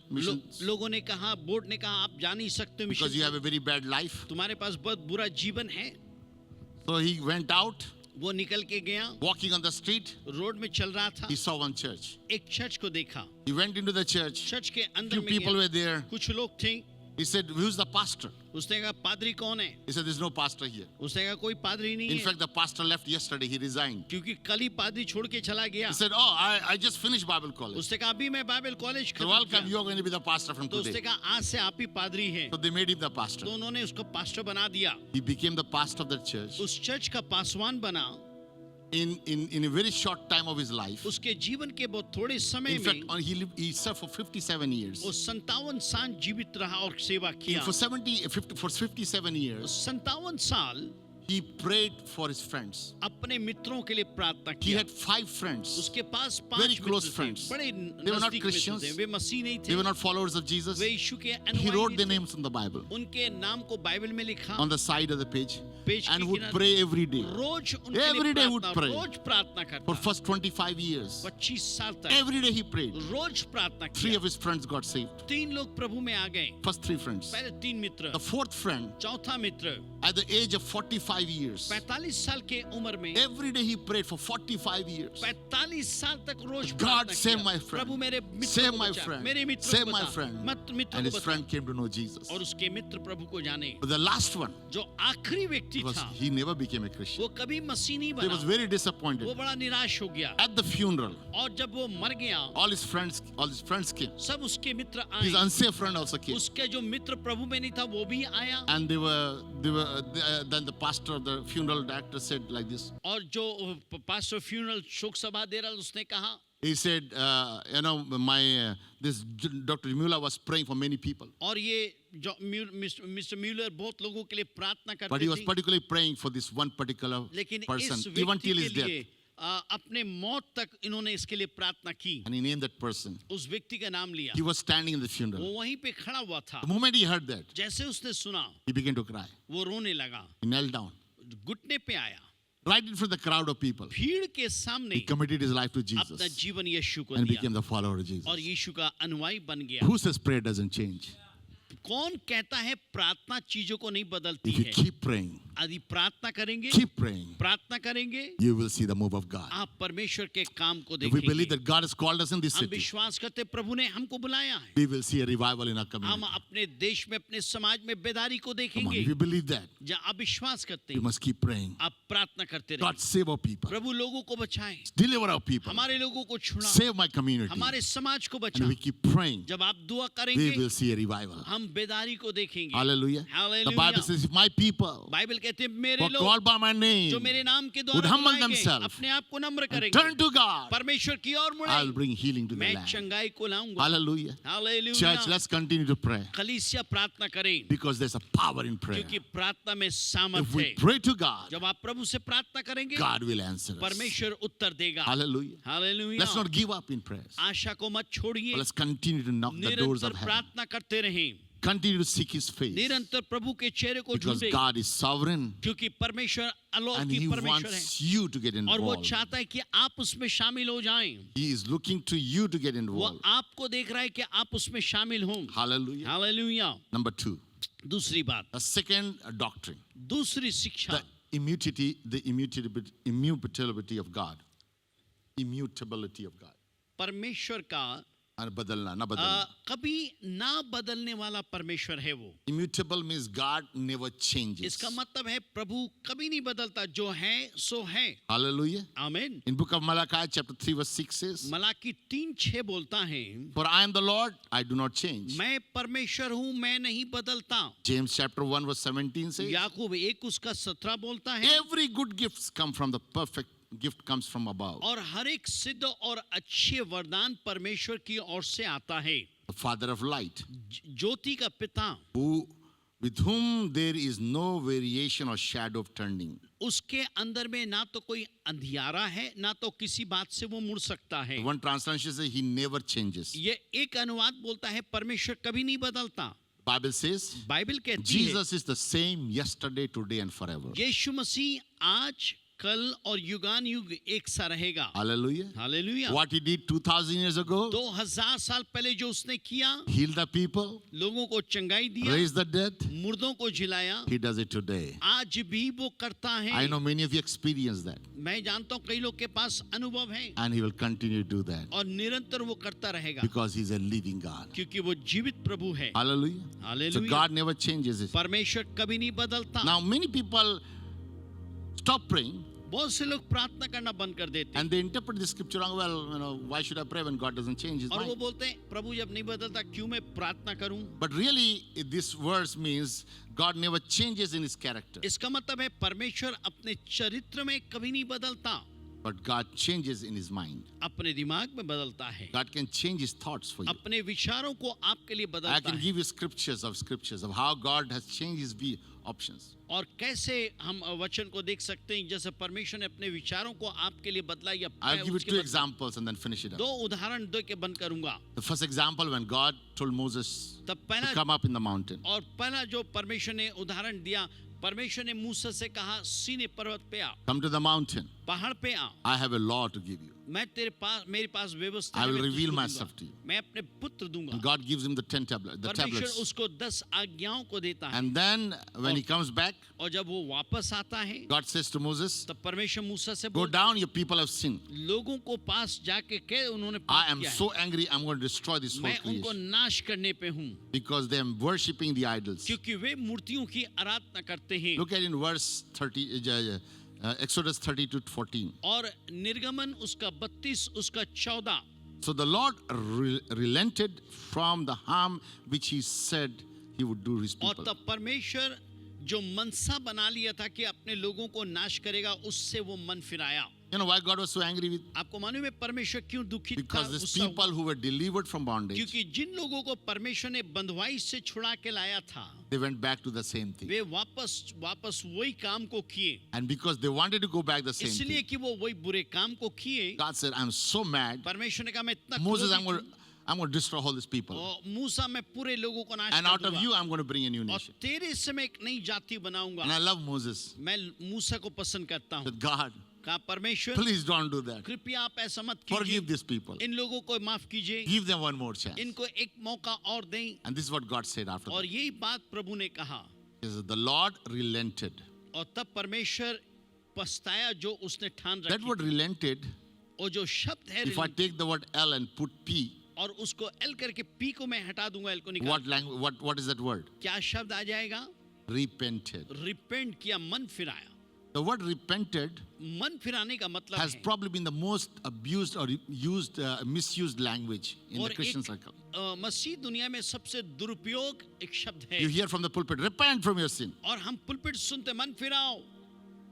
लोगों ने कहा, बोर्ड ने कहा आप जा नहीं सकते because you mission. have a very bad life. तुम्हारे पास बहुत बुरा जीवन है. So he went out, वो निकल के गया, walking on the street. Road में चल रहा था. He saw one church. एक चर्च को देखा. He went into the church. Church के अंदर Few में people गया. were there. कुछ लोग थे. He said, who's the pastor? उसने कहा पादरी कौन है? He said, there's no pastor here. उसने कहा कोई पादरी नहीं In है. fact, the pastor left yesterday. He resigned. क्योंकि कल ही पादरी छोड़ के चला गया. He said, oh, I just finished Bible college. उसने कहा अभी मैं बाइबल कॉलेज So खत्म welcome, किया. you're going to be the pastor from तो उसने today. कहा आज से आप ही पादरी हैं. So they made him the pastor. तो उन्होंने उसको पास्टर बना दिया. He became the pastor of the church. उस चर्च का पासवान बना. In a very short time of his life. उसके जीवन के बहुत थोड़े समय In fact, में he served for 57 years. वो 57 साल जीवित रहा और सेवा किया. For 57 years, 57 साल he prayed for his friends. अपने मित्रों के लिए प्रार्थना He किया. had 5 friends. उसके पास Very 5 close मित्र थे. friends. बड़े They were not नजदीक Christians. मित्र थे. वे मसीह नहीं They थे. were not followers of Jesus. वे यीशु के He wrote अनुयायी their नहीं थे. names on the Bible, उनके नाम को बाइबल में लिखा. on the side of the page, page and के would किनारे pray every day. रोज उनके Every लिए day would प्रार्थना, pray. रोज प्रार्थना For करता. first 25 years, 25 साल तक every day he prayed. रोज प्रार्थना 3 किया. of his friends got saved. 3 लोग प्रभु में आ गए. First 3 friends. पहले 3 मित्र. The 4th friend, चौथा मित्र at the age of 45 45 years. 45 साल के उम्र में Every day he prayed for 45 years. 45 साल तक रोज God, प्रार्थना save किया। my friend. प्रभु मेरे मित्र Save को my बचा, friend. मेरे मित्र Save को my बचा, friend. मित्र And को his बचा। friend came to know Jesus. और उसके मित्र प्रभु को जाने। But the last one, जो आखिरी व्यक्ति was था he never became a Christian. वो कभी मसीह नहीं He was बना। very वो disappointed. बड़ा निराश हो गया। At the funeral, और जब वो मर गया all his friends came. सब उसके मित्र His आए। unsaved friend also came. उसके जो मित्र प्रभु में नहीं था वो भी आया। And then the pastor of the funeral director said like this. और जो पास्टर फ्यूनरल शोक सभा दे रहा उसने कहा He said, this Dr. Mueller was praying for many people. और ये जो मिस्टर म्यूलर बहुत लोगों के लिए प्रार्थना But he was करते थे particularly praying for this one particular लेकिन person, इस even व्यक्ति till के his लिए death. अपने मौत तक इन्होंने इसके लिए प्रार्थना की। And he named that person. उस व्यक्ति का नाम लिया। He was standing in the वो funeral. वहीं पे खड़ा हुआ था। The moment he heard that, जैसे उसने सुना he began to cry. वो रोने लगा, He knelt down. घुटने पे आया, Right in front of the crowd of people. भीड़ के सामने He committed his life to अपना Jesus जीवन यीशु को and दिया became the follower of Jesus. और यीशु का अनुयायी बन गया। Who says prayer doesn't change? कौन कहता है प्रार्थना चीजों को नहीं बदलती If you है? keep praying, यदि प्रार्थना करेंगे, keep praying, प्रार्थना करेंगे, you will see the move of God. आप परमेश्वर के काम को If we believe देखेंगे। that God has called us in this हम city, विश्वास करते प्रभु ने हमको बुलाया है। we will see a revival in our हम community. अपने देश में अपने समाज में बेदारी को Come on, देखेंगे। if you believe that, जहाँ आप विश्वास करते we हैं must keep praying. आप प्रार्थना करते God, रहिए। save our people. प्रभु लोगों को बचाए, Deliver our people. हमारे लोगों को छुड़ा, Save my community. हमारे समाज को And बचा। we keep praying. जब आप दुआ We करेंगे will see a revival. हम बेदारी को देखेंगे। Hallelujah. Hallelujah. The Bible says, if my people Bible कहते हैं who मेरे are लोग called by my जो name मेरे नाम के would द्वारा humble बुलाए गए, themselves अपने आप को नम्र and करेंगे, turn to God, परमेश्वर की ओर I'll मुड़े, bring healing to the मैं land. चंगाई को लाऊंगा। Hallelujah. Hallelujah. Church, let's continue to pray कलीसिया प्रार्थना करें because there's a power in prayer. क्योंकि प्रार्थना में If सामर्थ we है। pray to God, जब आप प्रभु से प्रार्थना करेंगे God will answer us. परमेश्वर उत्तर देगा। Hallelujah. Hallelujah. Let's not give up in prayers. आशा को मत छोड़िए, But let's continue to knock the doors निरंतर of heaven. प्रार्थना करते रहें, Continue to seek His face निरंतर प्रभु के चेहरे को because ढूंढें God is sovereign क्योंकि परमेश्वर and अलौकिक He परमेश्वर wants है you to get और वो involved. चाहता है कि आप उसमें शामिल हो जाएं। He is looking to you to get वो involved. आपको देख रहा है कि आप उसमें शामिल हों। Hallelujah. हालेलुया। Number 2, दूसरी बात, the second doctrine, दूसरी शिक्षा, the immutability of God. Immutability of God. परमेश्वर का And badalna, na badalna. कभी ना बदलने वाला परमेश्वर है वो। Immutable means God never changes. इसका मतलब है प्रभु कभी नहीं बदलता, जो है सो है। Hallelujah. आमीन। In book of Malachi chapter 3 verse 6 says, Malachi 3:6 बोलता है, for I am the Lord, I do not change. मैं परमेश्वर हूँ, मैं नहीं बदलता। James chapter 1 verse 17 says, याकूब 1:17 बोलता है, every good gift comes from the perfect gift comes from above. और हर एक सिद्ध और अच्छे वरदान परमेश्वर की ओर से आता है। The Father of light, ज्योति का पिता, who with whom there is no variation or shadow of turning. उसके अंदर में ना तो कोई अंधियारा है, ना तो किसी बात से वो मुड़ सकता है। One translation says he never changes. ये एक अनुवाद बोलता है परमेश्वर कभी नहीं बदलता। Bible says बाइबल कहती है Jesus is the same yesterday, today and forever. यीशु मसीह आज, कल और युगान युग एक सा रहेगा। Hallelujah. Hallelujah. What he did 2000 years ago, 2000 साल पहले जो उसने किया, heal the people, लोगों को चंगाई दिया, raise the dead, मुर्दों को जिलाया, he does it today. आज भी वो करता है। I know many of you experience that मैं जानता हूँ कई लोग के पास अनुभव है and he will continue to do that और निरंतर वो करता रहेगा because he's a living God. क्योंकि वो जीवित प्रभु है। Hallelujah. So hallelujah. God never changes it. परमेश्वर कभी नहीं बदलता। Now many people stop praying बहुत से लोग प्रार्थना करना बंद कर देते हैं and they interpret the scripture wrong. Well, why should I pray when God doesn't change his और वो mind? बोलते हैं प्रभु जब नहीं बदलता क्यों मैं प्रार्थना करूं। But really, this verse means God never changes in his character. इसका मतलब है परमेश्वर अपने चरित्र में कभी नहीं बदलता, But God changes in his mind. अपने दिमाग में बदलता है, God can change his thoughts for you. अपने विचारों को आपके लिए I बदलता can है। give you scriptures of how God has changed his options. और कैसे हम वचन को देख सकते हैं जैसे परमेश्वर ने अपने विचारों को आपके लिए बदला या I'll give you उसके 2 बदले- examples and then finish it up. दो उदाहरण दे के बंद करूंगा। The first example, when God told Moses तब to पहला come up in the mountain. और पहला जो परमेश्वर ने उदाहरण दिया, परमेश्वर ने मूसा से कहा सीने पर्वत पे आ, Come to the mountain. पहाड़ पे आ, I have a law to give you. मैं तेरे पास मेरे पास व्यवस्था I है, will मैं reveal तुझको myself दूंगा। to you. मैं अपने पुत्र दूंगा। And God gives him the 10 tablets. परमेश्वर उसको 10 आज्ञाओं को देता है। And then when he comes back, और जब वो वापस आता है God says to Moses, तब परमेश्वर मूसा से go बोलता down, your people have sinned. है, लोगों को पास जाके कह उन्होंने I पाप am किया है। so angry, I'm going to destroy this whole मैं उनको creation. नाश करने पे हूँ Because they are worshipping the idols. क्योंकि वे मूर्तियों की आराधना करते हैं। Look at in verse 30, Exodus 30 to 14. और निर्गमन उसका 32 उसका 14। So the Lord relented from the harm which he said he would do his और people. तब परमेश्वर जो मनसा बना लिया था कि अपने लोगों को नाश करेगा, उससे वो मन फिराया। You know why God was so angry with? आपको मालूम है परमेश्वर क्यों दुखित था? Because these गुस्सा हुआ? people who were delivered from bondage, क्योंकि जिन लोगों को परमेश्वर ने बंधुआई से छुड़ा के लाया था, they went back to the same thing. वे वापस वही काम को किए। And because they wanted to go back the same इसलिए thing, कि वो वही बुरे काम को किए, God said, I'm so mad. परमेश्वर ने कहा मैं इतना Moses, क्रोधित हूँ, I'm going to destroy all these people. और मूसा मैं पूरे लोगों को नाश And कर out of दूंगा, you, I'm going to bring a new और nation. तेरे से मैं एक नई जाति बनाऊंगा। And I love Moses. मैं मूसा को पसंद करता हूँ। Said, God, कहा परमेश्वर please don't do that. कृपया आप ऐसा मत Forgive कीजिए, these people. इन लोगों को माफ कीजिए, Give them one more chance. इनको एक मौका और दें। And this is what God said after और that. यही बात प्रभु ने कहा। He said, the Lord relented. और तब परमेश्वर पछताया जो उसने ठान That रखी word थी। relented, और जो शब्द है if I take the word L and put P, और उसको एल करके पी को मैं हटा दूंगा, एल को निकाल, what language? What is that word? क्या शब्द आ जाएगा? Repented. रिपेंट किया, मन फिराया। The word repented मन फिराने का मतलब has है probably been the most abused or used, misused language in और the Christian एक circle. मसीह दुनिया में सबसे दुरुपयोग एक शब्द है। You hear from the pulpit, repent from your sin. और हम पुलपिट सुनते मन फिराओ,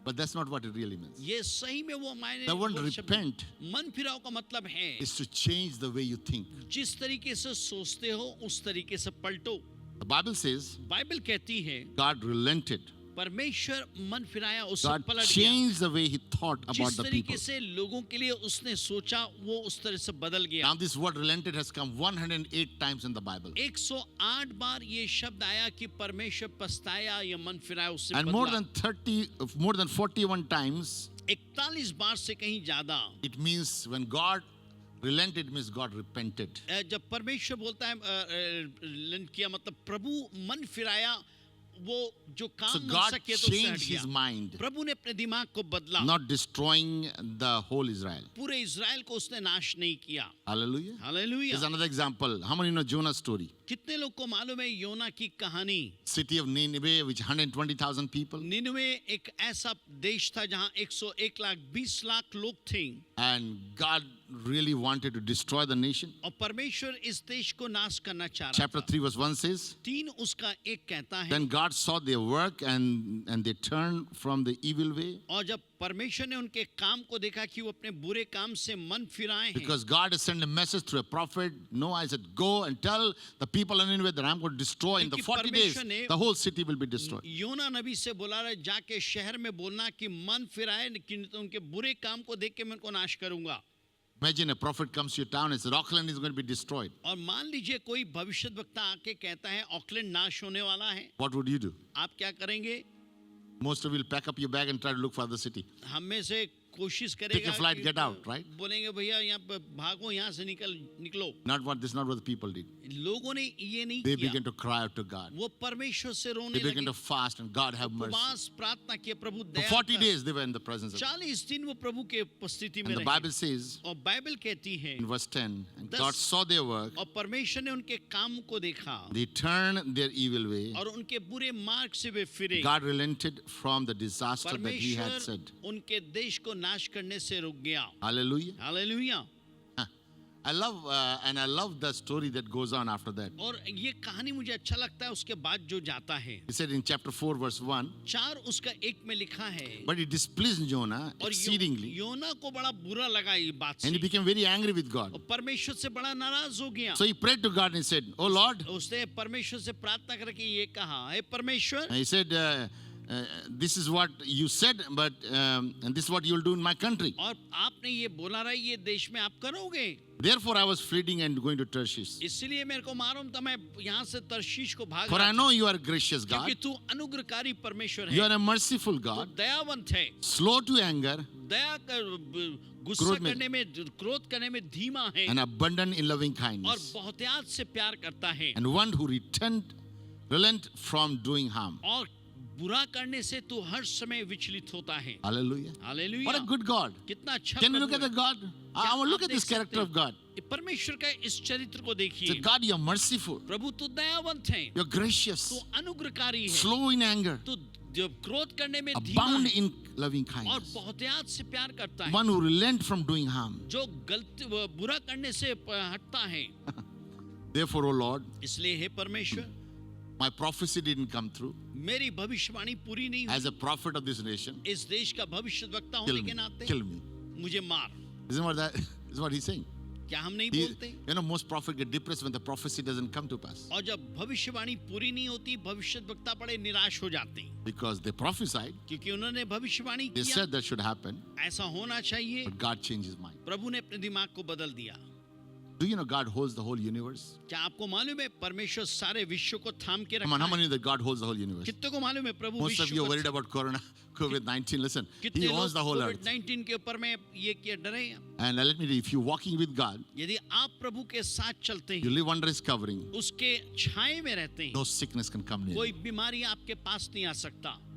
But that's not what it really means. ये सही में वो मायने The word वो शब्द- repent मन फिराओ का मतलब है is to change the way you think. जिस तरीके से सोचते हो उस तरीके से पलटो। The Bible says बाइबल कहती है God relented. परमेश्वर मन फिराया, उससे God पलट गया। changed the way he thought about जिस the तरीके people. से लोगों के लिए उसने सोचा वो उस तरह से बदल गया। Now this word relented has come 108 times in the Bible. 108 बार ये शब्द आया कि परमेश्वर पछताया या मन फिराया, उससे And बदला। more than 41 times, 41 बार से कहीं ज्यादा it means when God relented means God repented. जब परमेश्वर बोलता है रिलेंट किया मतलब प्रभु मन फिराया, वो जो काम So हो God सके तो उससे हट changed his गया। mind, प्रभु ने अपने दिमाग को बदला, not destroying the whole Israel. पूरे इज़राइल को उसने नाश नहीं किया। Hallelujah. Hallelujah. Here's another example. How many know Jonah's story? कितने लोग को मालूम है योना की कहानी? City of Nineveh, which 120,000 people, Nineveh एक ऐसा देश था जहां 101,20,00,000 लोग थे, and God really wanted to destroy the nation. और परमेश्वर इस देश को नाश करना चाह रहा Chapter था। 3 verse 1 says, 3 उसका 1 कहता है, then God saw their work and they turned from the evil way. और जब परमेश्वर ने उनके काम को देखा कि वो अपने बुरे काम से मन फिराए हैं, Because God has sent a message through a prophet, Noah said, go and tell the people in Nineveh that I'm going to destroy in the क्योंकि 40 days, परमेश्वर ने- the whole city will be destroyed. योना नबी से बोला रहा जाके शहर में बोलना कि मन फिराए, लेकिन तो उनके बुरे काम को देख के मैं उनको नाश करूंगा। Imagine a prophet comes to your town and says, Auckland is going to be destroyed. और मान लीजिए कोई भविष्य वक्ता आके कहता है ऑकलैंड नाश होने वाला है, What would you do? आप क्या करेंगे? Most of you will pack up your bag and try to look for the city. हम में से कोशिश Take करेगा a flight, कि get out, right? बोलेंगे भैया यहाँ पे भागो, यहाँ से निकलो। This is not what the people did. लोगों ने ये नहीं They किया, began to cry out to God. वो परमेश्वर से रोने They began लगे, to fast and God have mercy. उपवास प्रार्थना किए, प्रभु For दया 40 कर। days they were in the presence of God. 40 दिन वो प्रभु के उपस्थिति में And the रहे। Bible says और बाइबल कहती है, in verse 10, and Thus- God saw their work, और परमेश्वर ने उनके काम को देखा they turned their evil way. और उनके बुरे मार्ग से वे फिरे। God relented from the disaster that he had परमेश्वर said. उनके देश को नाश करने से रुक गया। Hallelujah. Hallelujah. I love the story that goes on after that. और ये कहानी मुझे अच्छा लगता है उसके बाद जो जाता है। He said in chapter 4 verse 1, 4 उसका 1 में लिखा है, but it displeased Jonah और exceedingly, योना को बड़ा बुरा लगा ये बात and he से, became very angry with God. और परमेश्वर से बड़ा नाराज हो गया। So he prayed to God and he said, oh Lord, उसने परमेश्वर से प्रार्थना करके ये कहा, हे परमेश्वर, and he said, this is what you said, but and this is what you will do in my country. और आपने ये बोला रहा है ये देश में आप करोगे, Therefore, I was fleeing and going to Tarshish. इसलिए मेरे को मालूम था मैं यहाँ से तर्शीश को भाग For रहा I था, know you are a gracious God. क्योंकि तू अनुग्रहकारी परमेश्वर You है, are a merciful तू God, दयावंत है, slow to anger, दया गुस्सा क्रोध में- करने में, क्रोध करने में धीमा है, and abundant in loving और kindness, बहुतायत से प्यार करता है, and one who relent from doing harm. और बुरा करने से तू हर समय विचलित होता है। Hallelujah. What a hallelujah, good God. कितना अच्छा Can you look Prabhu at the है। God? I want to look आप at this देख character सकते of God. हैं, परमेश्वर का इस चरित्र को Say, देखिए। God, you're merciful, प्रभु तू दयावंत है, you're gracious, तू अनुग्रहकारी है, slow in anger, तू जो क्रोध करने में धीमा abound है, in loving और kindness, बहुतायत से प्यार करता है, one who relent from doing harm. जो गलती बुरा करने से हटता है। Therefore, O Lord, इसलिए हे परमेश्वर, my prophecy didn't come through. मेरी भविष्यवाणी पूरी नहीं हुई। As a prophet of this nation, इस देश का भविष्यद्वक्ता kill होने के me, नाते kill me. मुझे मार। Isn't what that is what he's saying? क्या हम नहीं He- बोलते? you know, most prophets get depressed when the prophecy doesn't come to pass और जब भविष्यवाणी पूरी नहीं होती, भविष्यद्वक्ता बड़े निराश हो जाते हैं, because they prophesied, क्योंकि उन्होंने भविष्यवाणी they किया, said that should happen, ऐसा होना चाहिए, but God changed his mind. प्रभु ने अपने दिमाग को बदल दिया। Do you know God holds the whole universe? क्या आपको मालूम है परमेश्वर सारे विश्व को थाम के Come on, how रखा many है? know that God holds the whole universe? कितने को मालूम है प्रभु Most of विश्व you are को worried about Corona, COVID-19. Listen, कितने He लोग owns the whole earth. कोविड-19 के ऊपर में ये किए डरे हैं। And let me tell you, if you're walking with God, यदि आप प्रभु के साथ चलते you हैं, live under His covering, उसके छाए में रहते हैं, no sickness can come near you. कोई बीमारी आपके पास नहीं आ सकता,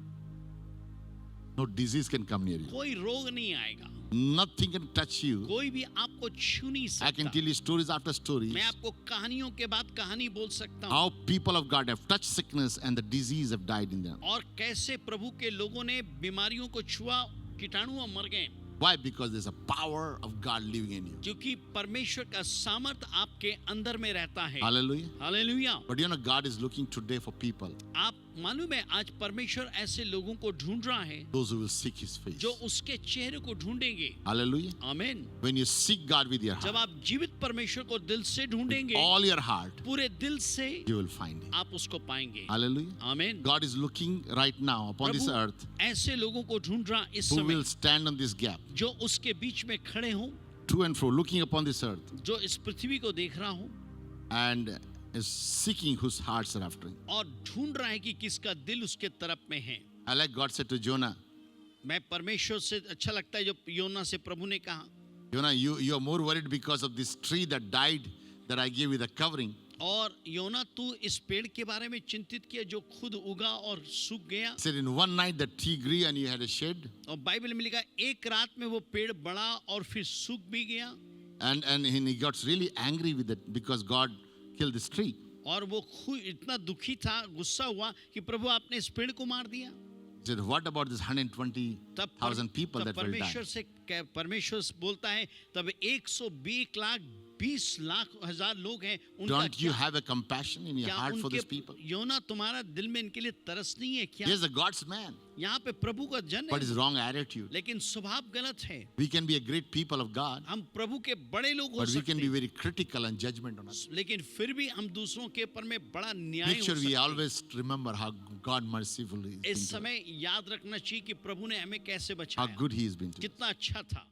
No disease can come near you. कोई रोग नहीं आएगा, Nothing can touch you. कोई भी आपको छू नहीं I can सकता। tell you stories after stories मैं आपको कहानियों के बाद कहानी बोल सकता हूँ, how people of God have touched sickness and the disease have died in them. और कैसे प्रभु के लोगों ने बीमारियों को छुआ, कीटाणु मर गए, Why? Because there's a power of God living in you. क्योंकि परमेश्वर का सामर्थ आपके अंदर में रहता है। Hallelujah. Hallelujah. But you know, God is looking today for people, आप मालूम है आज परमेश्वर ऐसे लोगों को ढूंढ रहा है those who will seek His face. जो उसके चेहरे को ढूंढेंगे। Hallelujah. आमीन। When you seek God with your जब heart, आप जीवित परमेश्वर को दिल से ढूंढेंगे, all your heart, पूरे दिल से you will find Him. आप उसको पाएंगे। Hallelujah. आमीन। God is looking right now upon this Prabhu earth ऐसे लोगों को ढूंढ रहा इस who समय will stand on this gap, जो उसके बीच में खड़े हों, to and fro, looking upon this earth जो इस पृथ्वी को देख रहा हो and is seeking whose hearts are after Him. और ढूंढ रहा है कि किसका दिल उसके तरफ में है। I like God said to Jonah, मैं परमेश्वर से अच्छा लगता है जो योना से प्रभु ने कहा, Jonah, you are more worried because of this tree that died that I gave you the covering. और योना तू इस पेड़ के बारे में चिंतित किया जो खुद उगा और सूख गया। He said in one night the tree grew and you had a shade, और बाइबल में लिखा एक रात में वो पेड़ बढ़ा और फिर सूख भी गया, and he got really angry with it because God killed this tree. और वो खुद इतना दुखी था, गुस्सा हुआ कि प्रभु आपने इस पेड़ को मार दिया। He said, what about this 120,000 people that will die? परमेश्वर से परमेश्वर बोलता है तब 120 लाख 20 लाख हजार लोग हैं, उनका Don't you क्या, have a compassion in your क्या heart for these उनके people? योना तुम्हारा दिल में इनके लिए तरस नहीं है क्या? He is a God's man, यहाँ पे प्रभु का जन but है, his wrong attitude. लेकिन स्वभाव गलत है। We can be a great people of God, हम प्रभु के बड़े लोग हो but we सकते can be हैं, very critical and judgment on us. लेकिन फिर भी हम दूसरों के ऊपर में बड़ा न्याय Make हो sure we सकते हैं। always remember how God merciful is, इस समय याद रखना चाहिए कि प्रभु ने हमें कैसे how बचाया, good He has been to us. कितना अच्छा था।